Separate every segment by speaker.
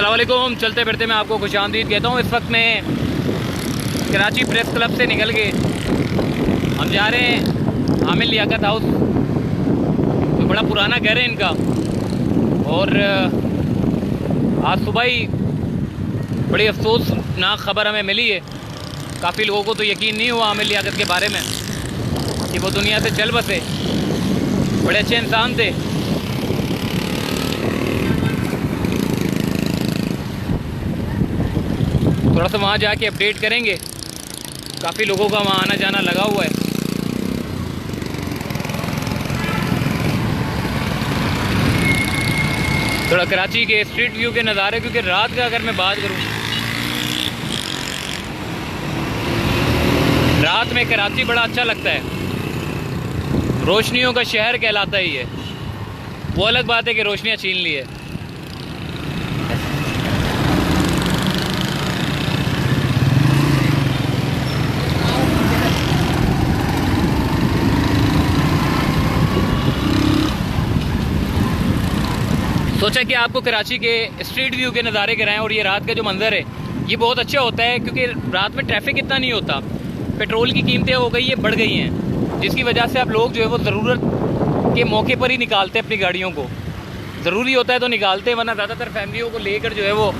Speaker 1: अस्सलाम वालेकुम। चलते फिरते मैं आपको खुशामदीद कहता हूँ। इस वक्त मैं कराची प्रेस क्लब से निकल के हम जा रहे हैं आमिर लियाकत हाउस। तो बड़ा पुराना घर है इनका, और आज सुबह ही बड़ी अफसोसनाक खबर हमें मिली है। काफ़ी लोगों को तो यकीन नहीं हुआ आमिर लियाकत के बारे में कि वो दुनिया से चल बसे। बड़े अच्छे इंसान थे। थोड़ा सा वहाँ जाके अपडेट करेंगे। काफ़ी लोगों का वहाँ आना जाना लगा हुआ है। थोड़ा कराची के स्ट्रीट व्यू के नज़ारे, क्योंकि रात का अगर मैं बात करूँ, रात में कराची बड़ा अच्छा लगता है। रोशनियों का शहर कहलाता ही है। वो अलग बात है कि रोशनियाँ छीन ली है। सोचा कि आपको कराची के स्ट्रीट व्यू के नज़ारे कराएं। और ये रात का जो मंज़र है ये बहुत अच्छा होता है, क्योंकि रात में ट्रैफिक इतना नहीं होता। पेट्रोल की कीमतें हो गई है, बढ़ गई हैं, जिसकी वजह से अब लोग जो है वो ज़रूरत के मौके पर ही निकालते हैं अपनी गाड़ियों को। ज़रूरी होता है तो निकालते हैं, वरना ज़्यादातर फैमिलियों को लेकर जो है वो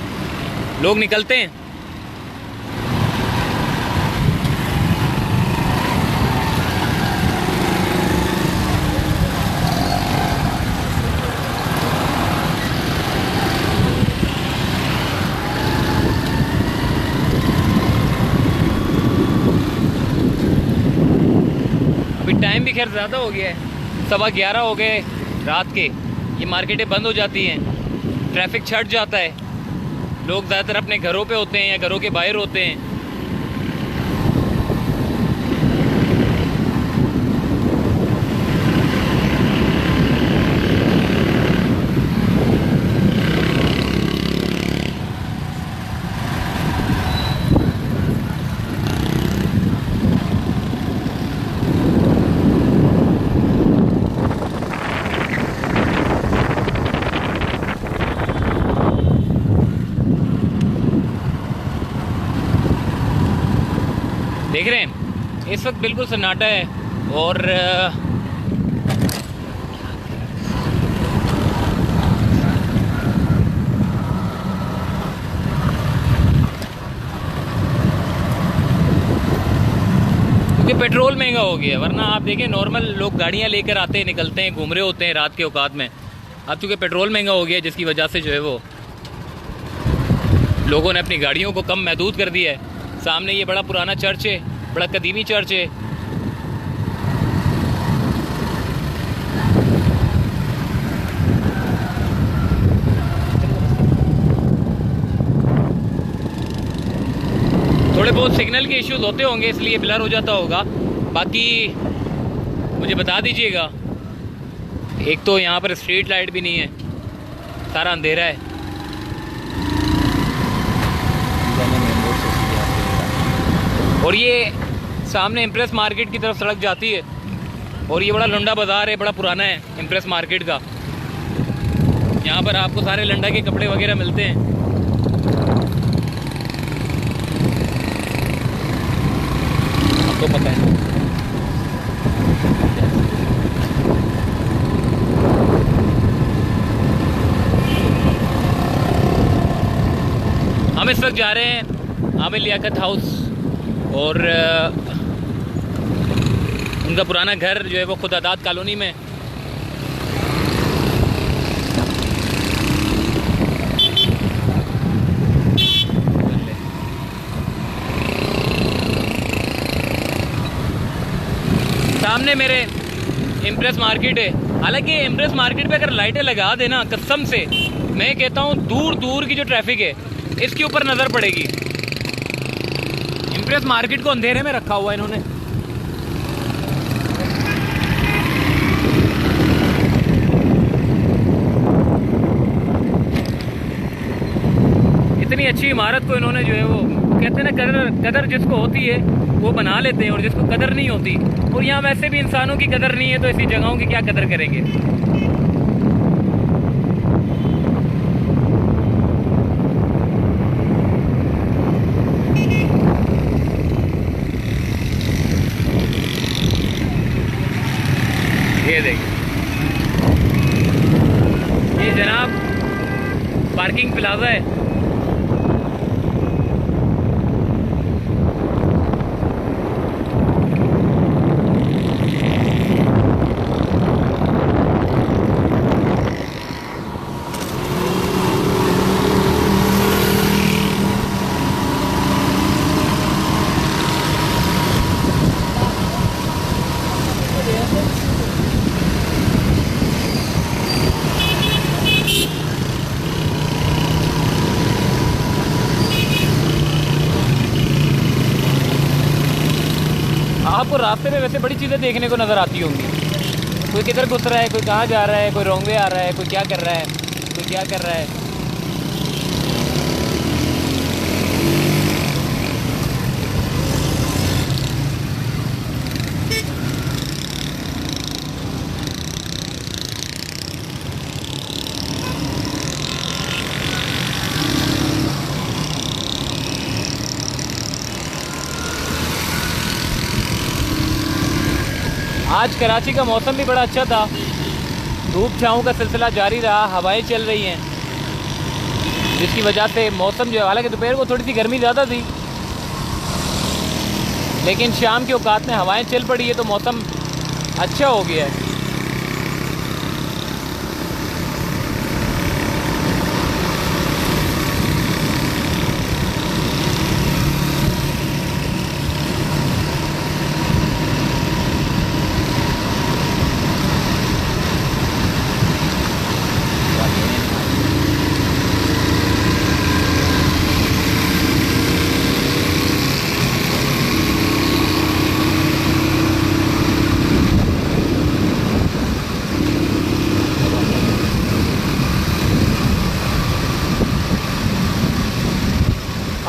Speaker 1: लोग निकलते हैं। टाइम भी खैर ज़्यादा हो गया है, 11:15 हो गए रात के। ये मार्केटें बंद हो जाती हैं, ट्रैफिक छट जाता है, लोग ज़्यादातर अपने घरों पे होते हैं या घरों के बाहर होते हैं। देख रहे हैं इस वक्त बिल्कुल सन्नाटा है। और क्योंकि पेट्रोल महंगा हो गया है, वरना आप देखें नॉर्मल लोग गाड़ियां लेकर आते हैं, निकलते हैं, घूम रहे होते हैं रात के औकात में। अब चूँकि पेट्रोल महंगा हो गया है, जिसकी वजह से जो है वो लोगों ने अपनी गाड़ियों को कम महदूद कर दिया है। सामने ये बड़ा पुराना चर्च है, बड़ा कदीमी चर्च है। थोड़े बहुत सिग्नल के इश्यूज होते होंगे, इसलिए ब्लर हो जाता होगा। बाकी मुझे बता दीजिएगा। एक तो यहाँ पर स्ट्रीट लाइट भी नहीं है, सारा अंधेरा है। और ये सामने इम्प्रेस मार्केट की तरफ सड़क जाती है, और ये बड़ा लुंडा बाज़ार है, बड़ा पुराना है इम्प्रेस मार्केट का। यहाँ पर आपको सारे लंडा के कपड़े वगैरह मिलते हैं। आपको पता है। हम इस वक्त जा रहे हैं आमिर लियाकत हाउस, और उनका पुराना घर जो है वो खुदादाद कॉलोनी में। सामने मेरे इम्प्रेस मार्केट है। हालांकि इम्प्रेस मार्केट पे अगर लाइटें लगा देना, कसम से मैं कहता हूँ दूर दूर की जो ट्रैफिक है इसके ऊपर नज़र पड़ेगी। इम्प्रेस मार्केट को अंधेरे में रखा हुआ है इन्होंने। इतनी अच्छी इमारत को इन्होंने जो है वो कहते हैं ना, कदर जिसको होती है वो बना लेते हैं, और जिसको कदर नहीं होती, और यहाँ वैसे भी इंसानों की कदर नहीं है, तो ऐसी जगहों की क्या कदर करेंगे। ये देखिए, ये जनाब पार्किंग प्लाजा है। आपको रास्ते में वैसे बड़ी चीज़ें देखने को नज़र आती होंगी। कोई किधर घुस रहा है, कोई कहाँ जा रहा है, कोई रॉन्ग वे आ रहा है, कोई क्या कर रहा है, कोई क्या कर रहा है। आज कराची का मौसम भी बड़ा अच्छा था, धूप छाँव का सिलसिला जारी रहा, हवाएं चल रही हैं, जिसकी वजह से मौसम जो है, हालांकि दोपहर को थोड़ी सी गर्मी ज़्यादा थी, लेकिन शाम के औकात में हवाएं चल पड़ी है तो मौसम अच्छा हो गया है।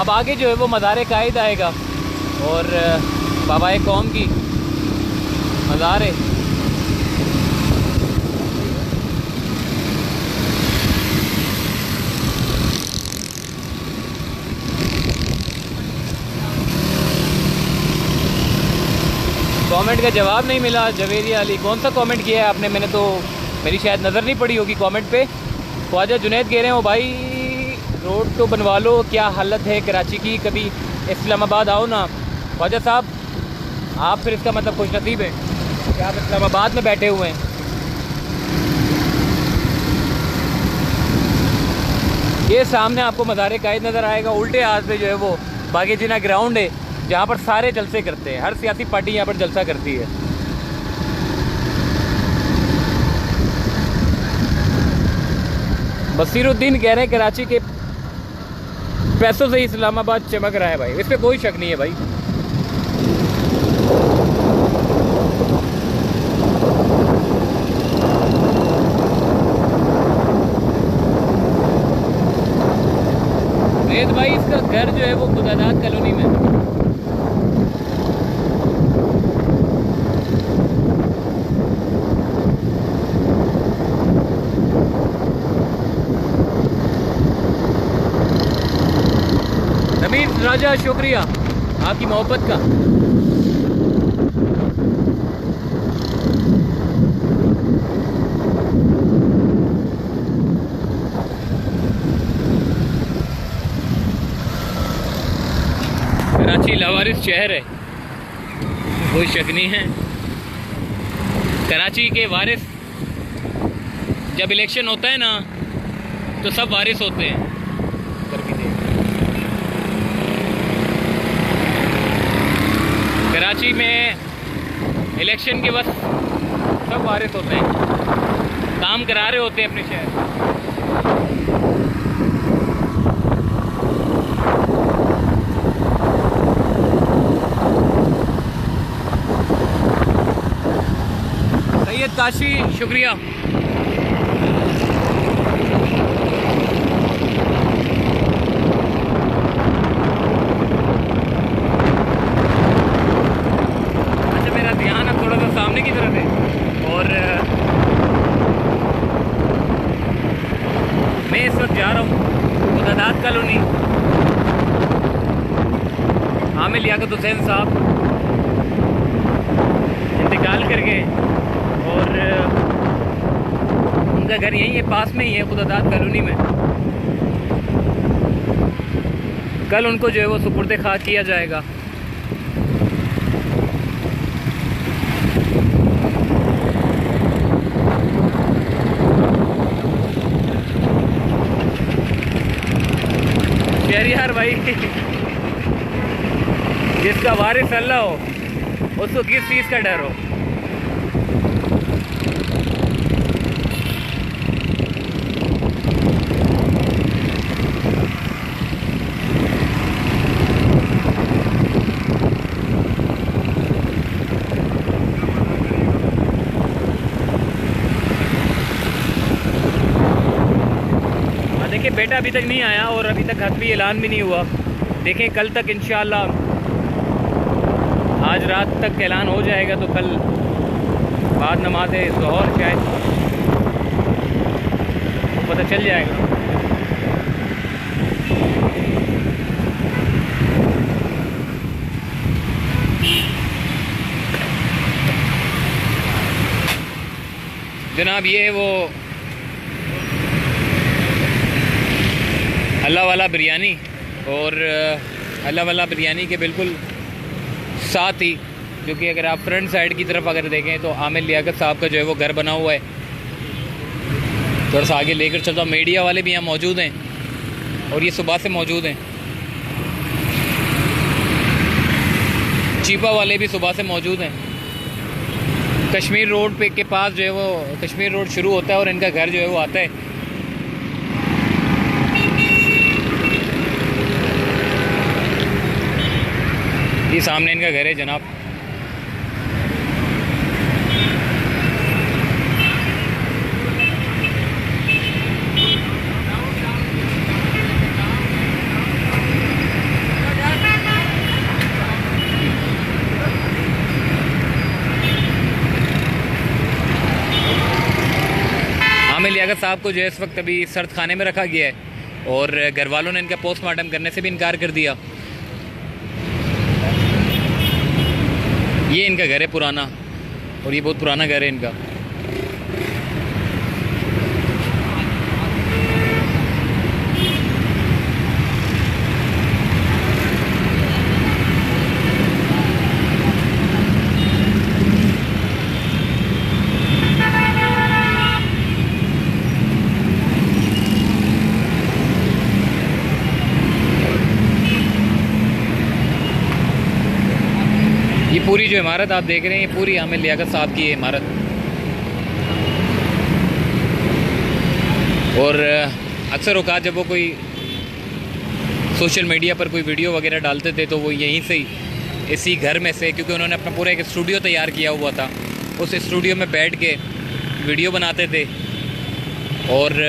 Speaker 1: अब आगे जो है वो मज़ार कायद आएगा और बाबा कौम की मज़ार है। कमेंट का जवाब नहीं मिला। जवेरिया अली, कौन सा कमेंट किया है आपने? मैंने तो, मेरी शायद नज़र नहीं पड़ी होगी कमेंट पे। ख्वाजा जुनैद कह रहे हो भाई रोड तो बनवा लो, क्या हालत है कराची की, कभी इस्लामाबाद आओ ना। ख्वाजा साहब आप फिर इसका मतलब खुश नसीब है कि आप इस्लामाबाद में बैठे हुए हैं। ये सामने आपको मज़ार कायद नज़र आएगा, उल्टे हाथ पे जो है वो बागी जिना ग्राउंड है, जहाँ पर सारे जलसे करते हैं, हर सियासी पार्टी यहाँ पर जलसा करती है। बसीरुद्दीन कह रहे हैं कराची के पैसों से इस्लामाबाद चमक रहा है भाई, इस पर कोई शक नहीं है भाई। वेद भाई इसका घर जो है वो खुदादाद कॉलोनी में। नमीर राजा शुक्रिया आपकी मोहब्बत का। कराची लावारिस शहर है, कोई शक नहीं है। कराची के वारिस, जब इलेक्शन होता है ना तो सब वारिस होते हैं। कराची में इलेक्शन के वक्त सब वारिस होते हैं, काम करा रहे होते हैं अपने शहर। सैयद काशी शुक्रिया। सामने की तरफ है और मैं इस वक्त जा रहा हूँ खुदादाद कॉलोनी। आमिर लियाकत हुसैन साहब इंतकाल कर गए और उनका घर यहीं है, पास में ही है, खुदादाद कॉलोनी में। कल उनको जो है वो सुपुर्द खाक किया जाएगा। यार भाई, जिसका वारिस अल्लाह हो उसको किस चीज़ का डर हो। देखिए बेटा अभी तक नहीं आया और अभी तक हतमी ऐलान भी नहीं हुआ। देखें कल तक इंशाअल्लाह, आज रात तक ऐलान हो जाएगा तो कल बाद नमाज ज़ोहर शायद पता चल जाएगा। जनाब ये है वो अल्लाह वाला बिरयानी, और अल्लाह वाला बिरयानी के बिल्कुल साथ ही, क्योंकि अगर आप फ्रंट साइड की तरफ अगर देखें तो आमिर लियाकत साहब का जो है वो घर बना हुआ है। थोड़ा सा आगे लेकर चलता हूँ। मीडिया वाले भी यहाँ मौजूद हैं और ये सुबह से मौजूद हैं। चीपा वाले भी सुबह से मौजूद हैं। कश्मीर रोड पे के पास जो है वो कश्मीर रोड शुरू होता है और इनका घर जो है वो आता है। ये सामने इनका घर है जनाब। आमिर लियाकत साहब को जो है इस वक्त अभी सर्द खाने में रखा गया है और घर वालों ने इनका पोस्टमार्टम करने से भी इनकार कर दिया। ये इनका घर है पुराना, और ये बहुत पुराना घर है इनका। ये पूरी जो इमारत आप देख रहे हैं, ये पूरी आमिर लियाकत साहब की है इमारत। और अक्सर औकात जब वो कोई सोशल मीडिया पर कोई वीडियो वगैरह डालते थे तो वो यहीं से ही, इसी घर में से, क्योंकि उन्होंने अपना पूरा एक स्टूडियो तैयार किया हुआ था, उस स्टूडियो में बैठ के वीडियो बनाते थे और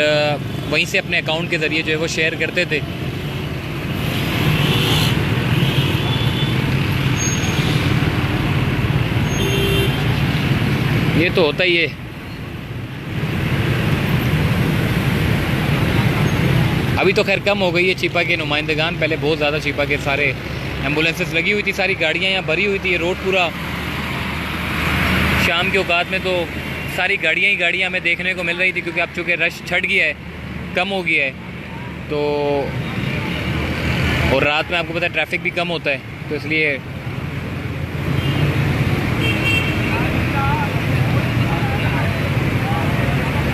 Speaker 1: वहीं से अपने अकाउंट के ज़रिए जो है वो शेयर करते थे। ये तो होता ही है। अभी तो खैर कम हो गई है चीपा के नुमाइंदगान, पहले बहुत ज़्यादा चीपा के सारे एम्बुलेंसेस लगी हुई थी, सारी गाड़ियाँ यहाँ भरी हुई थी। ये रोड पूरा शाम के औकात में तो सारी गाड़ियाँ ही गाड़ियाँ हमें देखने को मिल रही थी, क्योंकि अब चूँकि रश छट गया है, कम हो गया है तो, और रात में आपको पता है ट्रैफिक भी कम होता है, तो इसलिए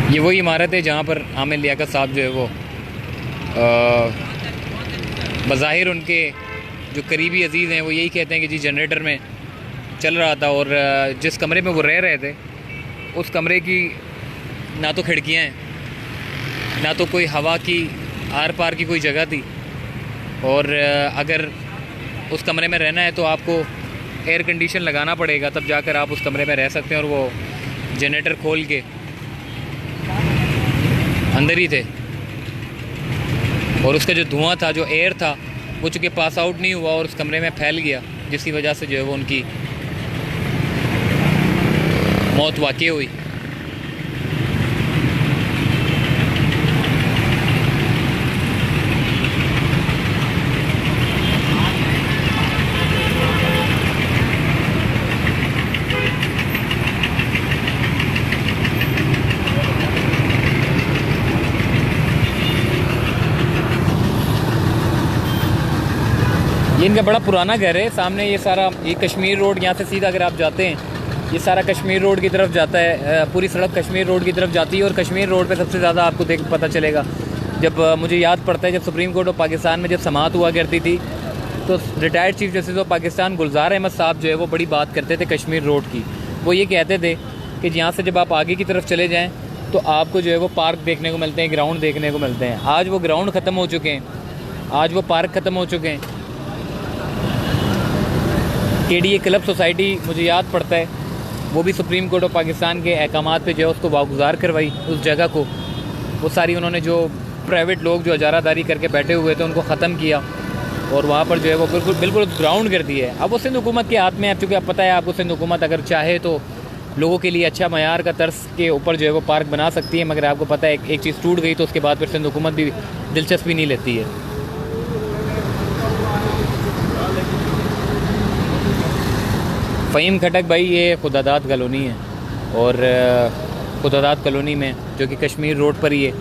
Speaker 1: ये वही इमारत है जहाँ पर आमिर लियाकत साहब जो है वो बज़ाहिर उनके जो करीबी अजीज़ हैं वो यही कहते हैं कि जी जनरेटर में चल रहा था, और जिस कमरे में वो रह रहे थे उस कमरे की ना तो खिड़कियाँ हैं, ना तो कोई हवा की आर पार की कोई जगह थी, और अगर उस कमरे में रहना है तो आपको एयर कंडीशन लगाना पड़ेगा, तब जाकर आप उस कमरे में रह सकते हैं। और वो जनरेटर खोल के अंदर ही थे, और उसका जो धुआं था, जो एयर था, वो चूँकि पास आउट नहीं हुआ और उस कमरे में फैल गया, जिसकी वजह से जो है वो उनकी मौत वाक़ई हुई। इनका बड़ा पुराना घर है। सामने ये सारा ये कश्मीर रोड, यहाँ से सीधा अगर आप जाते हैं ये सारा कश्मीर रोड की तरफ जाता है। पूरी सड़क कश्मीर रोड की तरफ जाती है। और कश्मीर रोड पे सबसे ज़्यादा आपको पता चलेगा, जब मुझे याद पड़ता है जब सुप्रीम कोर्ट ऑफ पाकिस्तान में जब समाअत हुआ करती थी तो retired chief justice of Pakistan Gulzar Ahmed sahab जो है वो बड़ी बात करते थे कश्मीर रोड की। वो ये कहते थे कि यहाँ से जब आप आगे की तरफ चले जाएँ तो आपको जो है वो पार्क देखने को मिलते हैं, ग्राउंड देखने को मिलते हैं। आज वो ग्राउंड ख़त्म हो चुके हैं, आज वो पार्क ख़त्म हो चुके हैं। KDA क्लब सोसाइटी मुझे याद पड़ता है, वो भी सुप्रीम कोर्ट ऑफ पाकिस्तान के अहकामात पे जो है उसको वागुजार करवाई। उस जगह को वो सारी उन्होंने जो प्राइवेट लोग जो इजारादारी करके बैठे हुए थे उनको ख़त्म किया और वहाँ पर जो है वो बिल्कुल ग्राउंड कर दिया है। अब वो सिंध हुकूमत के हाथ में है। अब चूँकि आप पता है आपको, सिंध हुकूमत अगर चाहे तो लोगों के लिए अच्छा मयार का तर्स के ऊपर जो है वो पार्क बना सकती है, मगर आपको पता है एक चीज़ टूट गई तो उसके बाद फिर सिंध हुकूमत भी दिलचस्पी नहीं लेती है। फ़हीम खटक भाई ये खुदादाद कॉलोनी है और खुदादाद कॉलोनी में जो कि कश्मीर रोड पर ही है,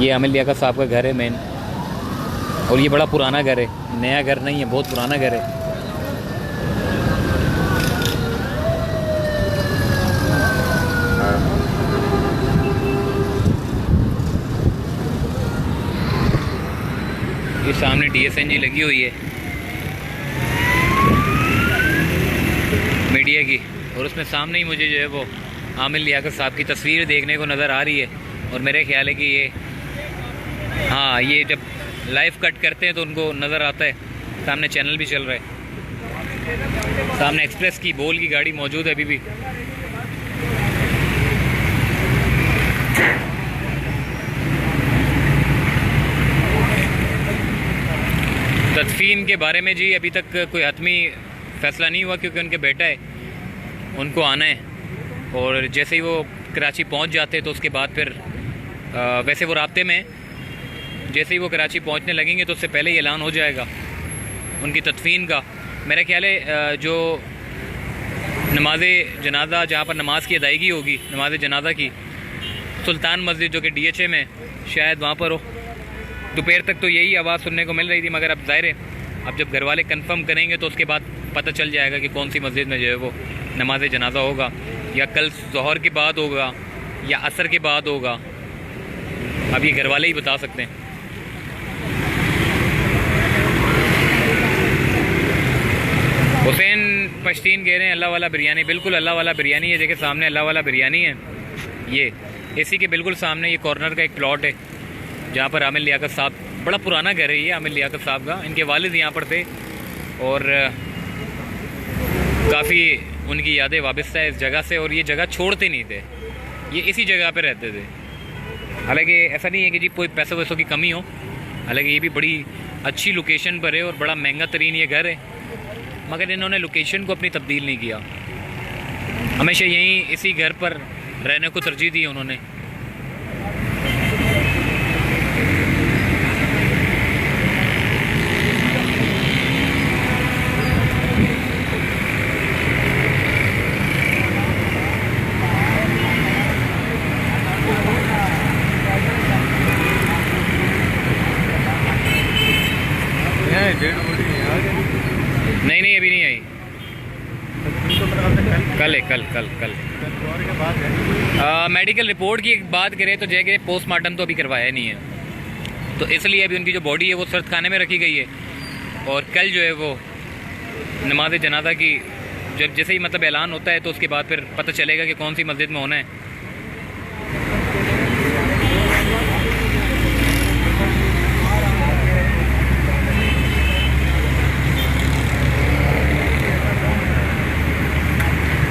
Speaker 1: ये आमिर लियाकत साहब का घर है मेन। और ये बड़ा पुराना घर है, नया घर नहीं है, बहुत पुराना घर है। ये सामने DSNG लगी हुई है मीडिया की, और उसमें सामने ही मुझे जो है वो आमिर लियाकत साहब की तस्वीर देखने को नज़र आ रही है। और मेरे ख्याल है कि ये, हाँ, ये जब लाइव कट करते हैं तो उनको नज़र आता है। सामने चैनल भी चल रहा है, सामने एक्सप्रेस की बोल की गाड़ी मौजूद है अभी भी। तदफीन के बारे में जी अभी तक कोई हतमी फ़ैसला नहीं हुआ, क्योंकि उनके बेटा है, उनको आना है। और जैसे ही वो कराची पहुंच जाते तो उसके बाद फिर वैसे वो राब्ते में, जैसे ही वो कराची पहुंचने लगेंगे तो उससे पहले ही ऐलान हो जाएगा उनकी तदफीन का। मेरा ख्याल है जो नमाज जनाजा, जहाँ पर नमाज की अदायगी होगी नमाज जनाजा की, सुल्तान मस्जिद जो कि DHA में, शायद वहाँ पर हो। दोपहर तक तो यही आवाज़ सुनने को मिल रही थी, मगर अब ज़ाहिर है अब जब घर वाले कन्फर्म करेंगे तो उसके बाद पता चल जाएगा कि कौन सी मस्जिद में जो है वो नमाज जनाजा होगा, या कल ज़ोहर के बाद होगा या असर के बाद होगा। अब ये घर वाले ही बता सकते हैं। हुसैन पश्तीन कह रहे हैं अल्लाह वाला बिरयानी, बिल्कुल अल्लाह वाला बिरयानी है। देखिए सामने अल्लाह वाला बिरयानी है, ये इसी के बिल्कुल सामने ये कॉर्नर का एक प्लॉट है जहाँ पर आमिर लियाकत साहब, बड़ा पुराना घर है ये आमिर लियाकत साहब का। इनके वालिद यहाँ पर थे और काफ़ी उनकी यादें वाबस्ता है इस जगह से, और ये जगह छोड़ते नहीं थे, ये इसी जगह पे रहते थे। हालांकि ऐसा नहीं है कि जी कोई पैसों वैसों की कमी हो, हालांकि ये भी बड़ी अच्छी लोकेशन पर है और बड़ा महंगा तरीन ये घर है, मगर इन्होंने लोकेशन को अपनी तब्दील नहीं किया। हमेशा यहीं इसी घर पर रहने को तरजीह दी उन्होंने। नहीं अभी नहीं आई, कल है, कल मेडिकल रिपोर्ट की बात करें तो जैसे पोस्टमार्टम तो अभी करवाया नहीं है, तो इसलिए अभी उनकी जो बॉडी है वो सर्द खाने में रखी गई है। और कल जो है वो नमाज जनाजा की जब जैसे ही मतलब ऐलान होता है तो उसके बाद फिर पता चलेगा कि कौन सी मस्जिद में होना है।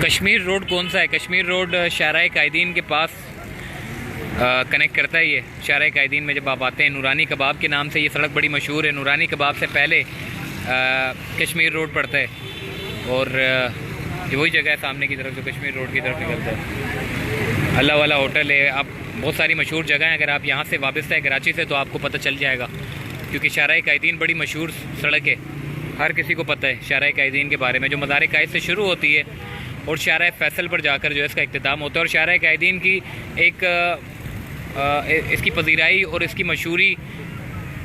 Speaker 1: कश्मीर रोड कौन सा है? कश्मीर रोड शाहराह कायदीन के पास कनेक्ट करता है। ये शाहराह कायदीन में जब आप आते हैं, नूरानी कबाब के नाम से ये सड़क बड़ी मशहूर है। नूरानी कबाब से पहले कश्मीर रोड पड़ता है और ये वही जगह है सामने की तरफ जो कश्मीर रोड की तरफ निकलता है। अल्लाह वाला होटल है। आप बहुत सारी मशहूर जगह हैं, अगर आप यहाँ से वाबस्ता है कराची से तो आपको पता चल जाएगा, क्योंकि शाहराह कायदीन बड़ी मशहूर सड़क है, हर किसी को पता है शाहराह कायदीन के बारे में, जो मज़ार कायद से शुरू होती है और शाहराह फैसल पर जाकर जो है इसका इख्तिताम होता है। और शाहराह कायदीन की इसकी पजीराई और इसकी मशहूरी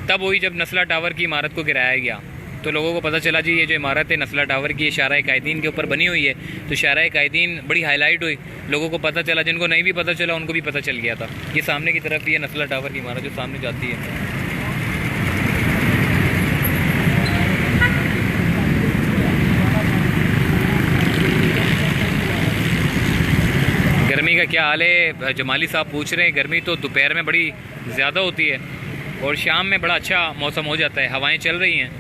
Speaker 1: तब हुई जब नस्ला टावर की इमारत को गिराया गया। तो लोगों को पता चला जी ये जो इमारत है नस्ला टावर की, ये शाहराह कायदीन के ऊपर बनी हुई है। तो शाहराह कायदीन बड़ी हाईलाइट हुई, लोगों को पता चला, जिनको नहीं भी पता चला उनको भी पता चल गया था। ये सामने की तरफ ये नस्ला टावर की इमारत जो सामने जाती है। गर्मी का क्या हाल है, जमाली साहब पूछ रहे हैं। गर्मी तो दोपहर में बड़ी ज़्यादा होती है और शाम में बड़ा अच्छा मौसम हो जाता है, हवाएं चल रही हैं,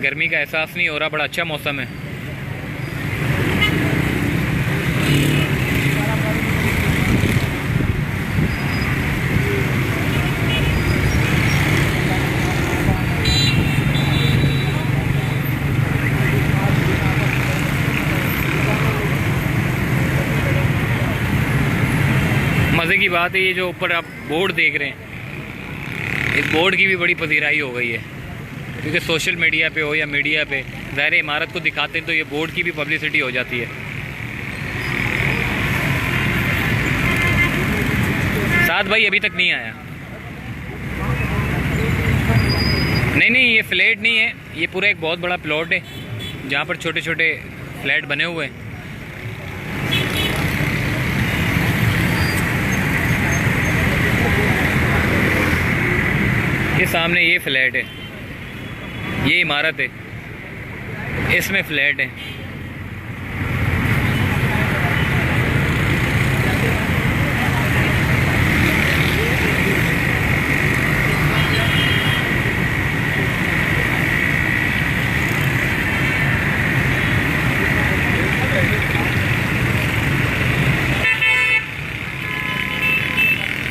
Speaker 1: गर्मी का एहसास नहीं हो रहा, बड़ा अच्छा मौसम है। मज़े की बात है ये जो ऊपर आप बोर्ड देख रहे हैं, इस बोर्ड की भी बड़ी पजीराई हो गई है, क्योंकि सोशल मीडिया पे हो या मीडिया पे ज़ाहिर इमारत को दिखाते हैं तो ये बोर्ड की भी पब्लिसिटी हो जाती है। साथ भाई अभी तक नहीं आया। नहीं, ये फ्लैट नहीं है, ये पूरा एक बहुत बड़ा प्लॉट है जहाँ पर छोटे छोटे फ्लैट बने हुए हैं। ये सामने ये फ्लैट है, ये इमारत है, इसमें फ्लैट है।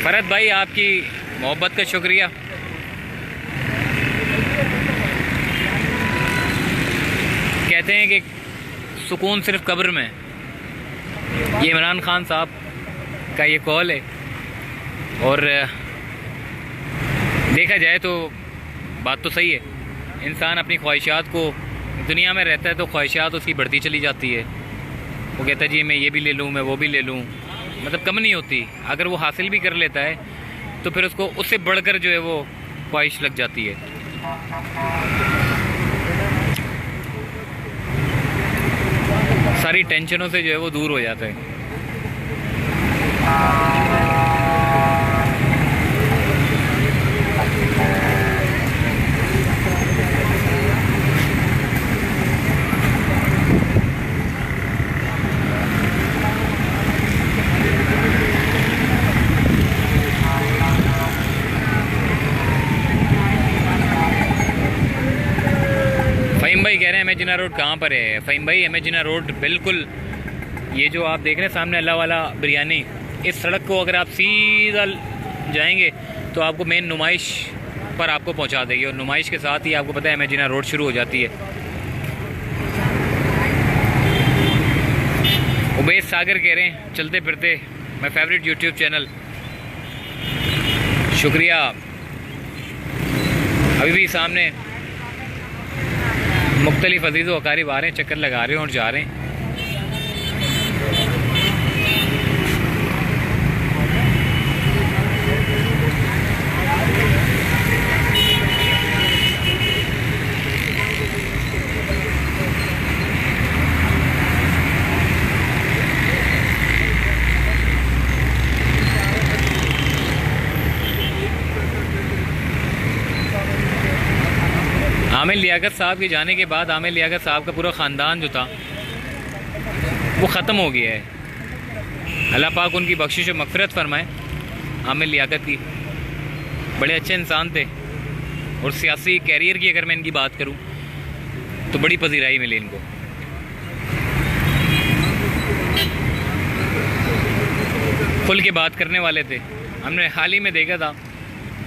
Speaker 1: फरहत भाई आपकी मोहब्बत का शुक्रिया। कहते हैं कि सुकून सिर्फ कब्र में। ये इमरान खान साहब का ये कॉल है और देखा जाए तो बात तो सही है। इंसान अपनी ख्वाहिशात को, दुनिया में रहता है तो ख्वाहिशात उसकी बढ़ती चली जाती है। वो कहता है जी मैं ये भी ले लूँ, मैं वो भी ले लूँ, मतलब कम नहीं होती। अगर वो हासिल भी कर लेता है तो फिर उसको उससे बढ़कर जो है वो ख्वाहिश लग जाती है। सारी टेंशनों से जो है वो दूर हो जाता है। फ़हीम भाई कह रहे हैं एमेजिना रोड कहाँ पर है। फ़हीम भाई एमेजिना रोड बिल्कुल ये जो आप देख रहे हैं सामने अल्लाह वाला बिरयानी, इस सड़क को अगर आप सीधा जाएंगे तो आपको मेन नुमाइश पर आपको पहुंचा देगी और नुमाइश के साथ ही आपको पता है एमेजिना रोड शुरू हो जाती है। उबैद सागर कह रहे हैं चलते फिरते माय फेवरेट यूट्यूब चैनल, शुक्रिया। अभी भी सामने मुख्तलिफ अजीज़ व अकारीब आ रहे हैं, चक्कर लगा रहे हैं और जा रहे हैं। आमिर लियाकत साहब के जाने के बाद आमिर लियाकत साहब का पूरा ख़ानदान जो था वो ख़त्म हो गया है। अल्लाह पाक उनकी बख्शिश और मग़फ़िरत फरमाए। आमिर लियाकत की बड़े अच्छे इंसान थे और सियासी कैरियर की अगर मैं इनकी बात करूं तो बड़ी पजीराई मिली इनको। खुल के बात करने वाले थे। हमने हाल ही में देखा था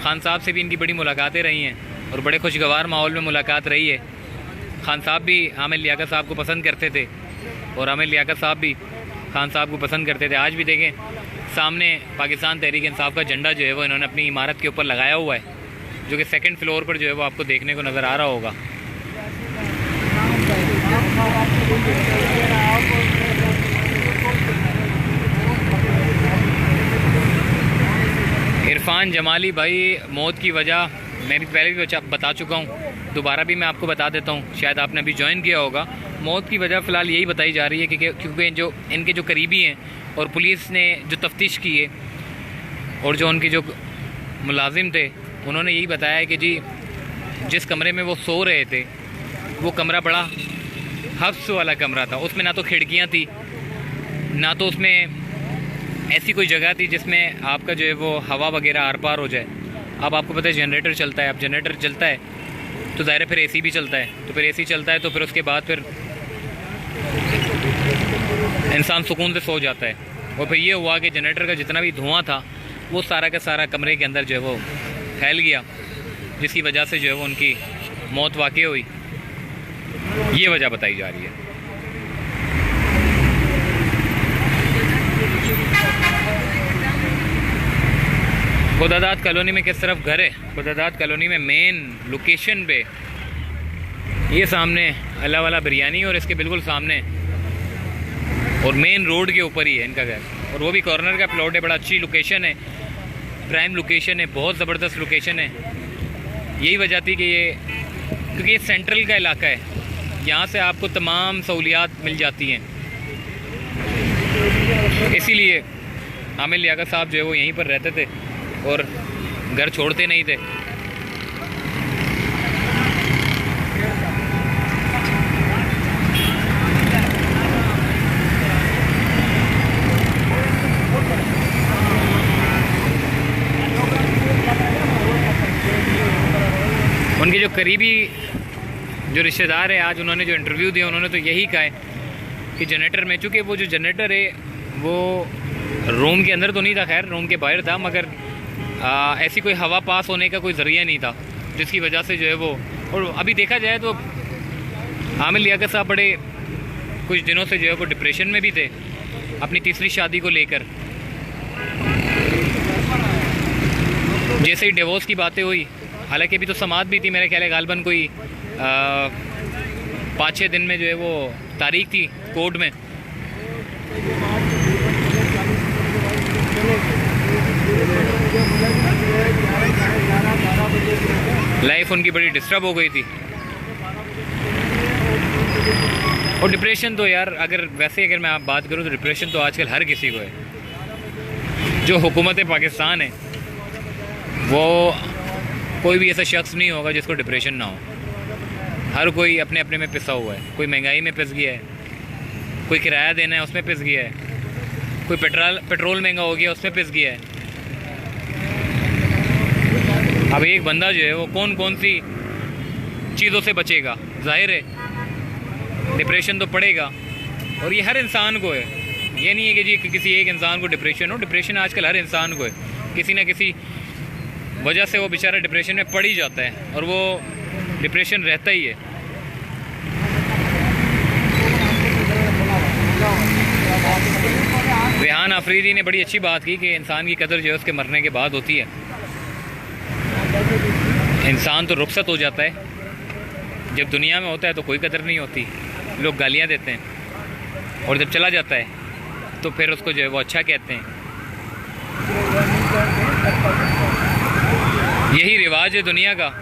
Speaker 1: खान साहब से भी इनकी बड़ी मुलाकातें रही हैं और बड़े खुशगवार माहौल में मुलाकात रही है। खान साहब भी आमिर लियाकत साहब को पसंद करते थे और आमिर लियाकत साहब भी खान साहब को पसंद करते थे। आज भी देखें सामने पाकिस्तान तहरीक इंसाफ का झंडा जो है वो इन्होंने अपनी इमारत के ऊपर लगाया हुआ है, जो कि सेकंड फ्लोर पर जो है वो आपको देखने को नज़र आ रहा होगा। इरफान जमाली भाई मौत की वजह मैं भी पहले भी बता चुका हूँ दोबारा भी मैं आपको बता देता हूँ, शायद आपने अभी ज्वाइन किया होगा। मौत की वजह फ़िलहाल यही बताई जा रही है कि क्योंकि जो इनके जो करीबी हैं और पुलिस ने जो तफ्तीश की है और जो उनके जो मुलाजिम थे उन्होंने यही बताया है कि जी जिस कमरे में वो सो रहे थे वो कमरा बड़ा हफ्स वाला कमरा था। उसमें ना तो खिड़कियाँ थी, ना तो उसमें ऐसी कोई जगह थी जिसमें आपका जो है वो हवा वगैरह आर पार हो जाए। अब आपको पता है जनरेटर चलता है, अब जनरेटर चलता है तो ज़ाहिर है फिर एसी भी चलता है, तो फिर एसी चलता है तो फिर उसके बाद फिर इंसान सुकून से सो जाता है। और फिर ये हुआ कि जनरेटर का जितना भी धुआं था वो सारा का सारा कमरे के अंदर जो है वो फैल गया, जिसकी वजह से जो है वो उनकी मौत वाक़ई हुई। ये वजह बताई जा रही है। खुदादाद कॉलोनी में किस तरफ घर है? खुदादाद कॉलोनी में मेन लोकेशन पे ये सामने अल्लाह वाला बिरयानी और इसके बिल्कुल सामने और मेन रोड के ऊपर ही है इनका घर, और वो भी कॉर्नर का प्लॉट है। बड़ा अच्छी लोकेशन है, प्राइम लोकेशन है, बहुत ज़बरदस्त लोकेशन है। यही वजह थी कि ये क्योंकि ये सेंट्रल का इलाका है, यहाँ से आपको तमाम सहूलियात मिल जाती हैं, इसीलिए आमिर लियाकत साहब जो है वो यहीं पर रहते थे और घर छोड़ते नहीं थे। उनके जो करीबी जो रिश्तेदार है, आज उन्होंने जो इंटरव्यू दिया उन्होंने तो यही कहा है कि जनरेटर में, चूँकि वो जो जनरेटर है वो रूम के अंदर तो नहीं था, खैर रूम के बाहर था, मगर ऐसी कोई हवा पास होने का कोई ज़रिया नहीं था, जिसकी वजह से जो है वो। और अभी देखा जाए तो आमिर लियाकत साहब बड़े कुछ दिनों से जो है वो डिप्रेशन में भी थे अपनी तीसरी शादी को लेकर। जैसे ही डिवोर्स की बातें हुई, हालांकि अभी तो समाअत भी थी, मेरे ख्याल है गालबन कोई 5-6 दिन में जो है वो तारीख थी कोर्ट में। लाइफ उनकी बड़ी डिस्टर्ब हो गई थी। और डिप्रेशन तो यार अगर वैसे अगर मैं आप बात करूं तो डिप्रेशन तो आजकल हर किसी को है। जो हुकूमत पाकिस्तान है वो कोई भी ऐसा शख्स नहीं होगा जिसको डिप्रेशन ना हो। हर कोई अपने अपने में पिसा हुआ है। कोई महंगाई में पिस गया है, कोई किराया देना है उसमें पिस गया है, कोई पेट्रोल महंगा हो गया उसमें पिस गया है। अब एक बंदा जो है वो कौन कौन सी चीज़ों से बचेगा? जाहिर है डिप्रेशन तो पड़ेगा, और ये हर इंसान को है। ये नहीं है कि जी किसी एक इंसान को डिप्रेशन हो, डिप्रेशन आजकल हर इंसान को है। किसी न किसी वजह से वो बेचारा डिप्रेशन में पड़ ही जाता है, और वो डिप्रेशन रहता ही है। रेहान आफरीदी ने बड़ी अच्छी बात की कि इंसान की कदर जो है उसके मरने के बाद होती है। इंसान तो रुखसत हो जाता है, जब दुनिया में होता है तो कोई कदर नहीं होती, लोग गालियाँ देते हैं, और जब चला जाता है तो फिर उसको जो है वो अच्छा कहते हैं। यही रिवाज है दुनिया का।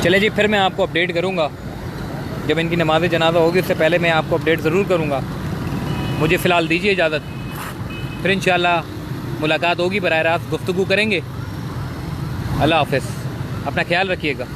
Speaker 1: चले जी, फिर मैं आपको अपडेट करूंगा जब इनकी नमाज जनाजा होगी, उससे पहले मैं आपको अपडेट ज़रूर करूंगा। मुझे फ़िलहाल दीजिए इजाज़त, फिर इंशाल्लाह मुलाकात होगी, बराह रास्त गुफ्तगू करेंगे। अल्लाह हाफ़िज़, अपना ख्याल रखिएगा।